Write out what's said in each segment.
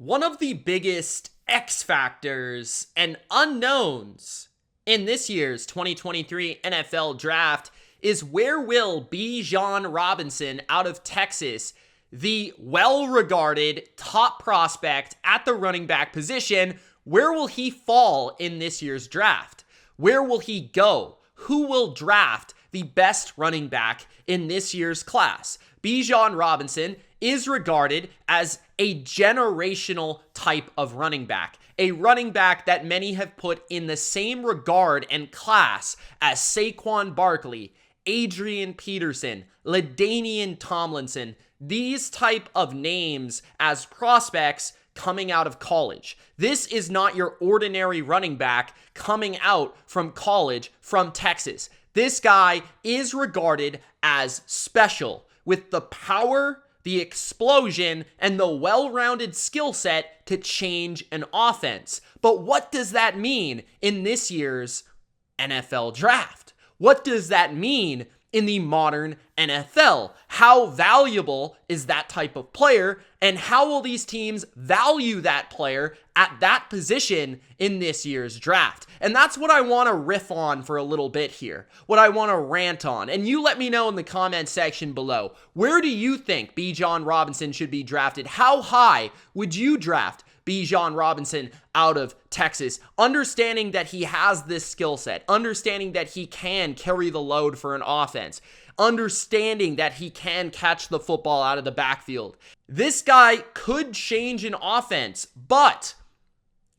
One of the biggest X factors and unknowns in this year's 2023 NFL draft is where will Bijan Robinson out of Texas, the well-regarded top prospect at the running back position, where will he fall in this year's draft? Where will he go? Who will draft the best running back in this year's class? Bijan Robinson is regarded as a generational type of running back, a running back that many have put in the same regard and class as Saquon Barkley, Adrian Peterson, LaDainian Tomlinson, these type of names as prospects coming out of college. This is not your ordinary running back coming out from college from Texas. This guy is regarded as special with the power, the explosion, and the well-rounded skill set to change an offense. But what does that mean in this year's NFL draft? What does that mean in the modern NFL? How valuable is that type of player, and how will these teams value that player at that position in this year's draft? And that's what I want to riff on for a little bit here, what I want to rant on. And you let me know in the comment section below, where do you think Bijan Robinson should be drafted? How high would you draft Bijan Robinson out of Texas, understanding that he has this skill set, understanding that he can carry the load for an offense, understanding that he can catch the football out of the backfield? This guy could change an offense, but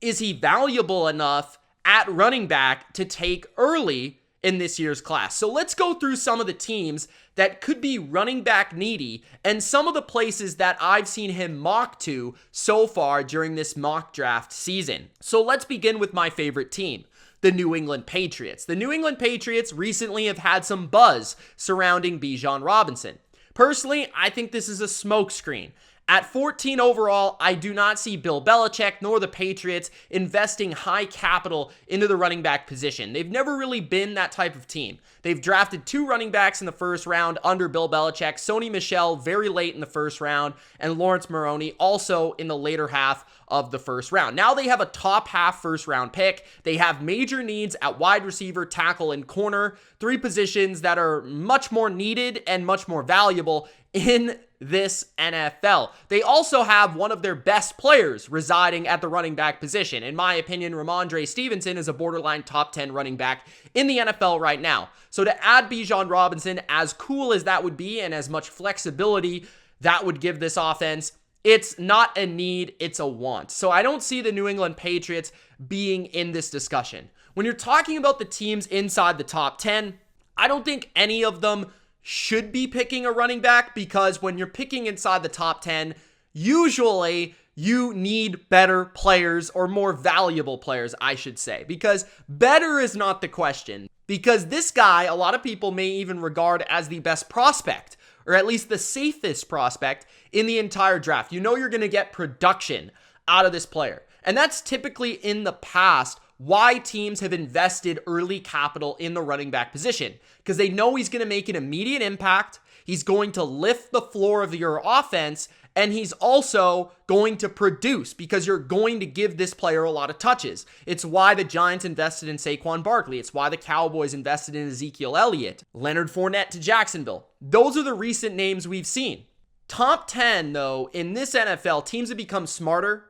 is he valuable enough at running back to take early in this year's class? So let's go through some of the teams that could be running back needy and some of the places that I've seen him mocked to so far during this mock draft season. So let's begin with my favorite team, the New England Patriots. The New England Patriots recently have had some buzz surrounding Bijan Robinson. Personally, I think this is a smokescreen. At 14 overall, I do not see Bill Belichick nor the Patriots investing high capital into the running back position. They've never really been that type of team. They've drafted 2 running backs in the first round under Bill Belichick, Sony Michel very late in the first round, and Lawrence Maroney also in the later half of the first round. Now they have a top half first round pick. They have major needs at wide receiver, tackle, and corner, 3 positions that are much more needed and much more valuable in this NFL. They also have one of their best players residing at the running back position. In my opinion, Ramondre Stevenson is a borderline top 10 running back in the NFL right now. So to add Bijan Robinson, as cool as that would be and as much flexibility that would give this offense, it's not a need, it's a want. So I don't see the New England Patriots being in this discussion. When you're talking about the teams inside the top 10, I don't think any of them should be picking a running back, because when you're picking inside the top 10, usually you need better players, or more valuable players, I should say, because better is not the question. Because this guy, a lot of people may even regard as the best prospect, or at least the safest prospect in the entire draft. You know you're going to get production out of this player. And that's typically in the past why teams have invested early capital in the running back position, because they know he's going to make an immediate impact. He's going to lift the floor of your offense, and he's also going to produce because you're going to give this player a lot of touches. It's why the Giants invested in Saquon Barkley. It's why the Cowboys invested in Ezekiel Elliott, Leonard Fournette to Jacksonville. Those are the recent names we've seen. Top 10, though, in this NFL, teams have become smarter.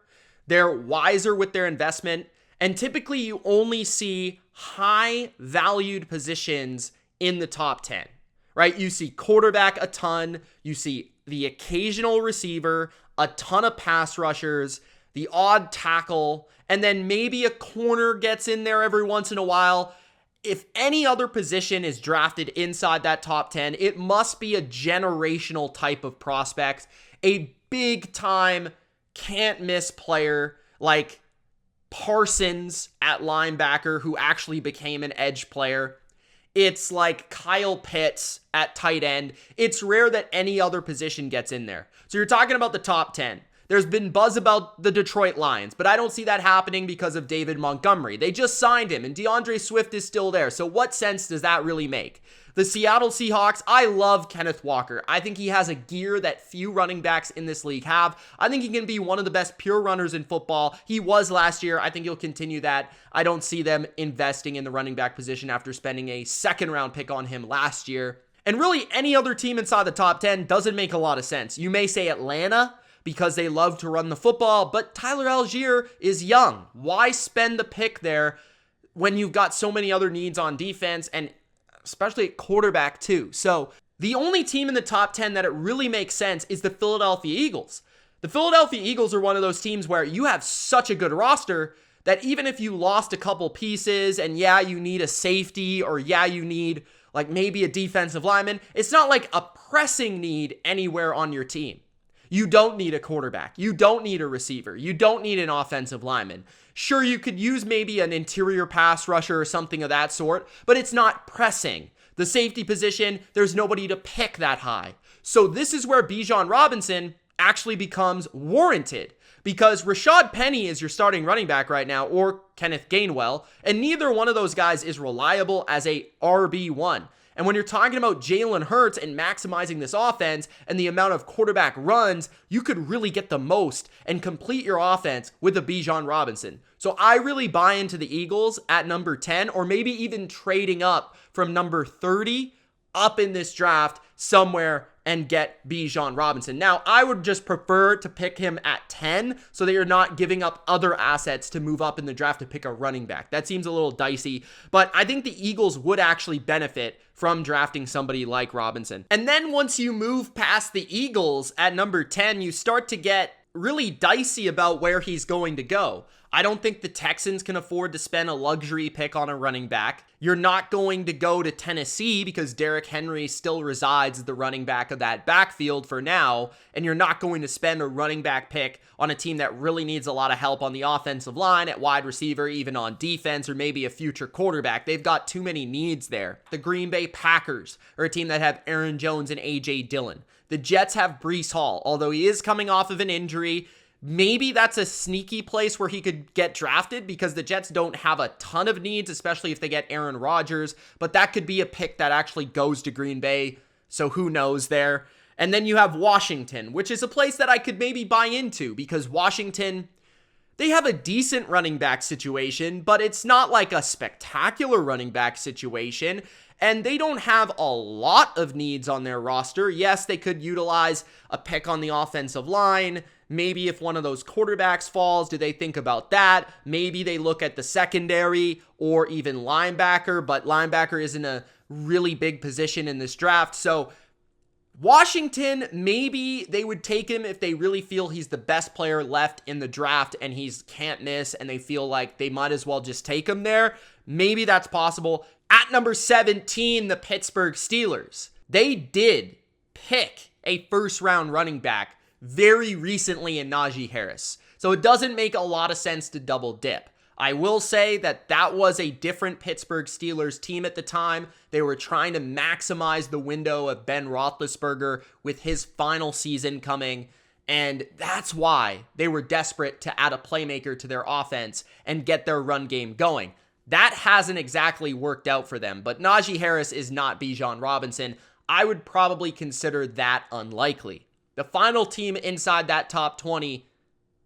They're wiser with their investment. And typically you only see high valued positions in the top 10, right? You see quarterback a ton, you see the occasional receiver, a ton of pass rushers, the odd tackle, and then maybe a corner gets in there every once in a while. If any other position is drafted inside that top 10, it must be a generational type of prospect, a big time can't miss player like Parsons at linebacker, who actually became an edge player. It's like Kyle Pitts at tight end. It's rare that any other position gets in there. So you're talking about the top 10. There's been buzz about the Detroit Lions, but I don't see that happening because of David Montgomery. They just signed him, and DeAndre Swift is still there. So what sense does that really make? The Seattle Seahawks, I love Kenneth Walker. I think he has a gear that few running backs in this league have. I think he can be one of the best pure runners in football. He was last year. I think he'll continue that. I don't see them investing in the running back position after spending a second-round pick on him last year. And really, any other team inside the top 10 doesn't make a lot of sense. You may say Atlanta, because they love to run the football, but Tyler Algier is young. Why spend the pick there when you've got so many other needs on defense and especially at quarterback too? So the only team in the top 10 that it really makes sense is the Philadelphia Eagles. The Philadelphia Eagles are one of those teams where you have such a good roster that even if you lost a couple pieces and yeah, you need a safety or yeah, you need like maybe a defensive lineman, it's not like a pressing need anywhere on your team. You don't need a quarterback. You don't need a receiver. You don't need an offensive lineman. Sure, you could use maybe an interior pass rusher or something of that sort, but it's not pressing. The safety position, there's nobody to pick that high. So this is where Bijan Robinson actually becomes warranted because Rashad Penny is your starting running back right now, or Kenneth Gainwell, and neither one of those guys is reliable as a RB1. And when you're talking about Jalen Hurts and maximizing this offense and the amount of quarterback runs, you could really get the most and complete your offense with a Bijan Robinson. So I really buy into the Eagles at number 10, or maybe even trading up from number 30 up in this draft somewhere and get Bijan Robinson. Now, I would just prefer to pick him at 10 so that you're not giving up other assets to move up in the draft to pick a running back. That seems a little dicey, but I think the Eagles would actually benefit from drafting somebody like Robinson. And then once you move past the Eagles at number 10, you start to get really dicey about where he's going to go. I don't think the Texans can afford to spend a luxury pick on a running back. You're not going to go to Tennessee because Derrick Henry still resides as the running back of that backfield for now, and you're not going to spend a running back pick on a team that really needs a lot of help on the offensive line, at wide receiver, even on defense, or maybe a future quarterback. They've got too many needs there. The Green Bay Packers are a team that have Aaron Jones and A.J. Dillon. The Jets have Breece Hall, although he is coming off of an injury. Maybe that's a sneaky place where he could get drafted because the Jets don't have a ton of needs, especially if they get Aaron Rodgers, but that could be a pick that actually goes to Green Bay, so who knows there. And then you have Washington, which is a place that I could maybe buy into because Washington, they have a decent running back situation, but it's not like a spectacular running back situation. And they don't have a lot of needs on their roster. Yes, they could utilize a pick on the offensive line. Maybe if one of those quarterbacks falls, do they think about that? Maybe they look at the secondary or even linebacker, but linebacker isn't a really big position in this draft. So Washington, maybe they would take him if they really feel he's the best player left in the draft and he's can't miss and they feel like they might as well just take him there. Maybe that's possible. At number 17, the Pittsburgh Steelers. They did pick a first-round running back very recently in Najee Harris. So it doesn't make a lot of sense to double dip. I will say that that was a different Pittsburgh Steelers team at the time. They were trying to maximize the window of Ben Roethlisberger with his final season coming. And that's why they were desperate to add a playmaker to their offense and get their run game going. That hasn't exactly worked out for them, but Najee Harris is not Bijan Robinson. I would probably consider that unlikely. The final team inside that top 20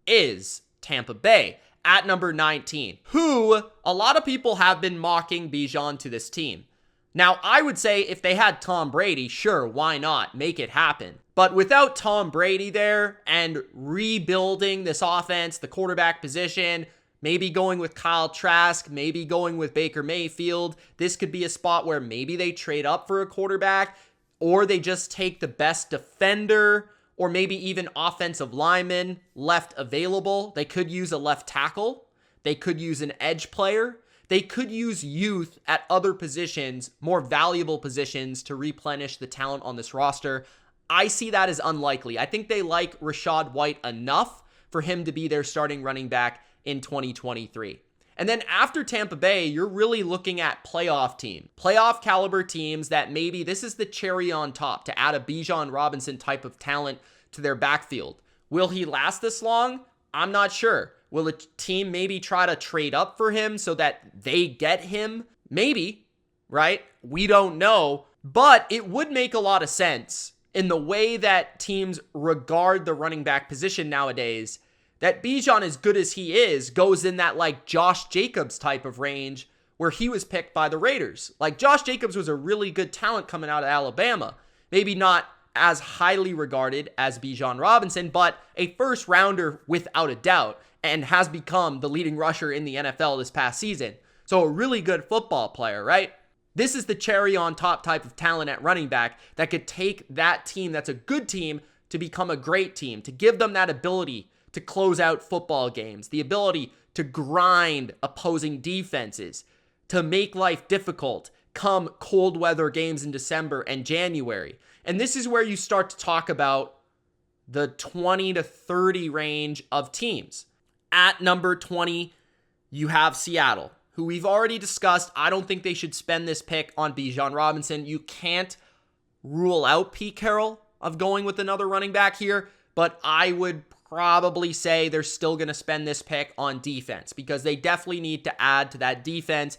is Tampa Bay at number 19, who a lot of people have been mocking Bijan to this team. Now, I would say if they had Tom Brady, sure, why not? Make it happen. But without Tom Brady there and rebuilding this offense, the quarterback position, maybe going with Kyle Trask, maybe going with Baker Mayfield. This could be a spot where maybe they trade up for a quarterback, or they just take the best defender, or maybe even offensive lineman left available. They could use a left tackle. They could use an edge player. They could use youth at other positions, more valuable positions, to replenish the talent on this roster. I see that as unlikely. I think they like Rachaad White enough for him to be their starting running back in 2023. And then after Tampa Bay, you're really looking at playoff caliber teams that maybe this is the cherry on top to add a Bijan Robinson type of talent to their backfield. Will he last this long? I'm not sure. Will a team maybe try to trade up for him so that they get him? Maybe, right? We don't know. But it would make a lot of sense in the way that teams regard the running back position nowadays, that Bijan, as good as he is, goes in that like Josh Jacobs type of range where he was picked by the Raiders. Like Josh Jacobs was a really good talent coming out of Alabama. Maybe not as highly regarded as Bijan Robinson, but a first rounder without a doubt, and has become the leading rusher in the NFL this past season. So a really good football player, right? This is the cherry on top type of talent at running back that could take that team that's a good team to become a great team, to give them that ability to close out football games, the ability to grind opposing defenses, to make life difficult come cold weather games in December and January. And this is where you start to talk about the 20 to 30 range of teams. At number 20, you have Seattle, who we've already discussed. I don't think they should spend this pick on Bijan Robinson. You can't rule out Pete Carroll of going with another running back here, but I would probably say they're still going to spend this pick on defense because they definitely need to add to that defense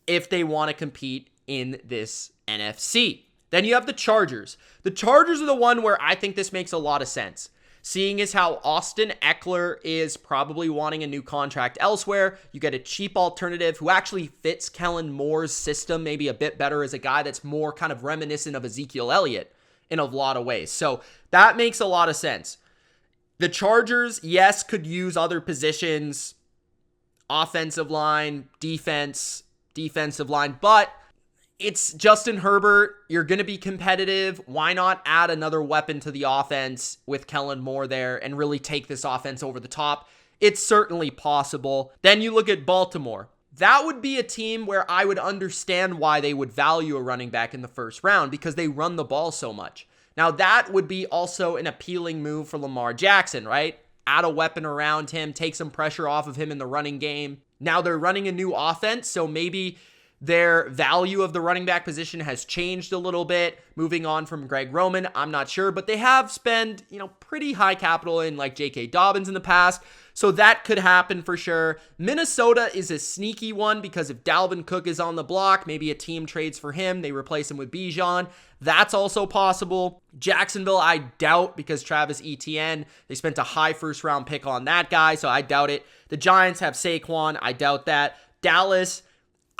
if they want to compete in this NFC. Then you have the Chargers. The Chargers are the one where I think this makes a lot of sense. Seeing as how Austin Eckler is probably wanting a new contract elsewhere, you get a cheap alternative who actually fits Kellen Moore's system maybe a bit better as a guy that's more kind of reminiscent of Ezekiel Elliott in a lot of ways. So that makes a lot of sense. The Chargers, yes, could use other positions, offensive line, defensive line, but it's Justin Herbert. You're going to be competitive. Why not add another weapon to the offense with Kellen Moore there and really take this offense over the top? It's certainly possible. Then you look at Baltimore. That would be a team where I would understand why they would value a running back in the first round because they run the ball so much. Now that would be also an appealing move for Lamar Jackson, right? Add a weapon around him, take some pressure off of him in the running game. Now they're running a new offense, so maybe their value of the running back position has changed a little bit, moving on from Greg Roman. I'm not sure, but they have spent, pretty high capital in like J.K. Dobbins in the past, so that could happen for sure. Minnesota is a sneaky one because if Dalvin Cook is on the block, maybe a team trades for him, they replace him with Bijan. That's also possible. Jacksonville, I doubt because Travis Etienne, they spent a high first round pick on that guy, so I doubt it. The Giants have Saquon, I doubt that. Dallas,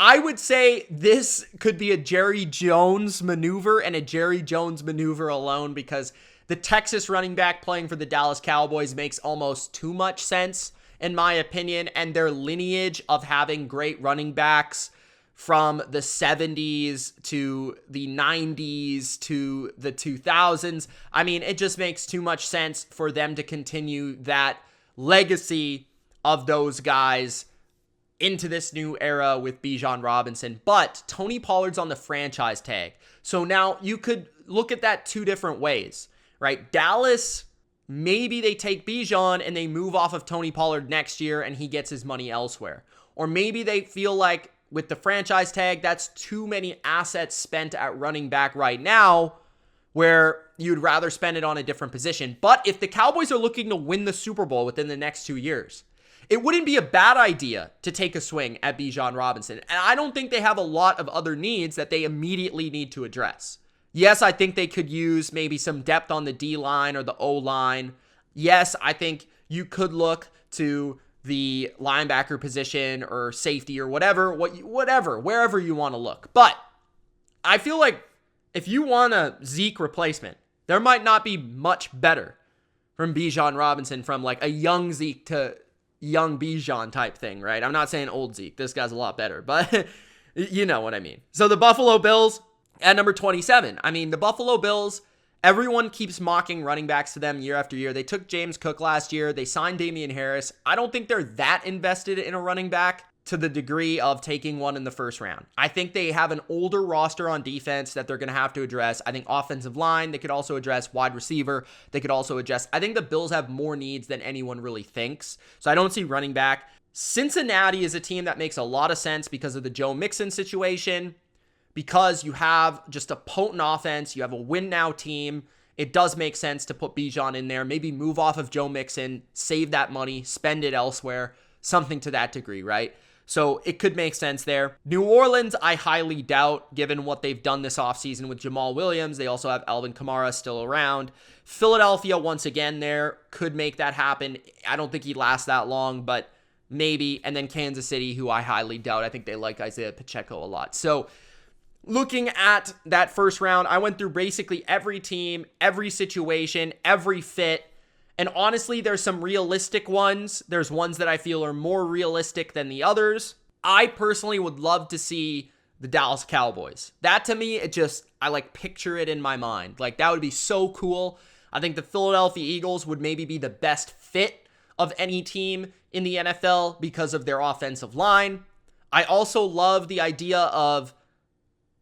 I would say this could be a Jerry Jones maneuver and a Jerry Jones maneuver alone because the Texas running back playing for the Dallas Cowboys makes almost too much sense, in my opinion, and their lineage of having great running backs from the 70s to the 90s to the 2000s. I mean, it just makes too much sense for them to continue that legacy of those guys into this new era with Bijan Robinson. But Tony Pollard's on the franchise tag. So now you could look at that two different ways, right? Dallas, maybe they take Bijan and they move off of Tony Pollard next year and he gets his money elsewhere. Or maybe they feel like with the franchise tag, that's too many assets spent at running back right now where you'd rather spend it on a different position. But if the Cowboys are looking to win the Super Bowl within the next 2 years, it wouldn't be a bad idea to take a swing at Bijan Robinson. And I don't think they have a lot of other needs that they immediately need to address. Yes, I think they could use maybe some depth on the D-line or the O-line. Yes, I think you could look to the linebacker position or safety or whatever, wherever you want to look. But I feel like if you want a Zeke replacement, there might not be much better from Bijan Robinson from like a young Zeke to young Bijan type thing, right? I'm not saying old Zeke. This guy's a lot better, but you know what I mean. So the Buffalo Bills at number 27. I mean, the Buffalo Bills, everyone keeps mocking running backs to them year after year. They took James Cook last year. They signed Damian Harris. I don't think they're that invested in a running back to the degree of taking one in the first round. I think they have an older roster on defense that they're going to have to address. I think offensive line, they could also address wide receiver. They could also address, I think the Bills have more needs than anyone really thinks. So I don't see running back. Cincinnati is a team that makes a lot of sense because of the Joe Mixon situation, because you have just a potent offense. You have a win now team it does make sense to put Bijan in there, maybe move off of Joe Mixon, save that money, spend it elsewhere, something to that degree, right? So it could make sense there. New Orleans, I highly doubt, given what they've done this offseason with Jamal Williams. They also have Alvin Kamara still around. Philadelphia, once again, there could make that happen. I don't think he'd last that long, but maybe. And then Kansas City, who I highly doubt. I think they like Isaiah Pacheco a lot. So looking at that first round, I went through basically every team, every situation, every fit. And honestly, there's some realistic ones. There's ones that I feel are more realistic than the others. I personally would love to see the Dallas Cowboys. That to me, I like picture it in my mind. Like that would be so cool. I think the Philadelphia Eagles would maybe be the best fit of any team in the NFL because of their offensive line. I also love the idea of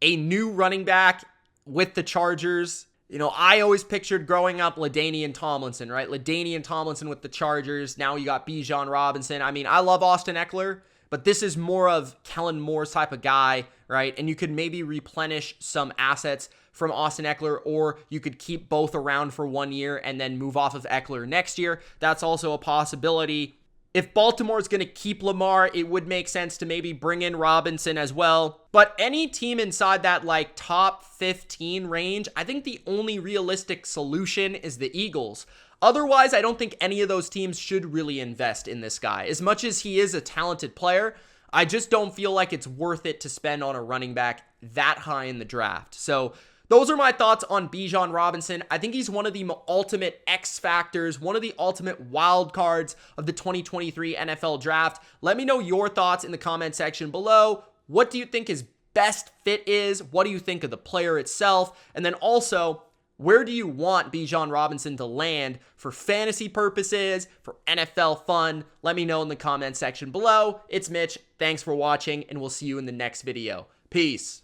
a new running back with the Chargers. You know, I always pictured growing up LaDainian Tomlinson, right? LaDainian Tomlinson with the Chargers. Now you got Bijan Robinson. I mean, I love Austin Eckler, but this is more of Kellen Moore's type of guy, right? And you could maybe replenish some assets from Austin Eckler, or you could keep both around for 1 year and then move off of Eckler next year. That's also a possibility. If Baltimore's going to keep Lamar, it would make sense to maybe bring in Robinson as well. But any team inside that like top 15 range, I think the only realistic solution is the Eagles. Otherwise, I don't think any of those teams should really invest in this guy. As much as he is a talented player, I just don't feel like it's worth it to spend on a running back that high in the draft. So those are my thoughts on Bijan Robinson. I think he's one of the ultimate X factors, one of the ultimate wild cards of the 2023 NFL draft. Let me know your thoughts in the comment section below. What do you think his best fit is? What do you think of the player itself? And then also, where do you want Bijan Robinson to land for fantasy purposes, for NFL fun? Let me know in the comment section below. It's Mitch. Thanks for watching, and we'll see you in the next video. Peace.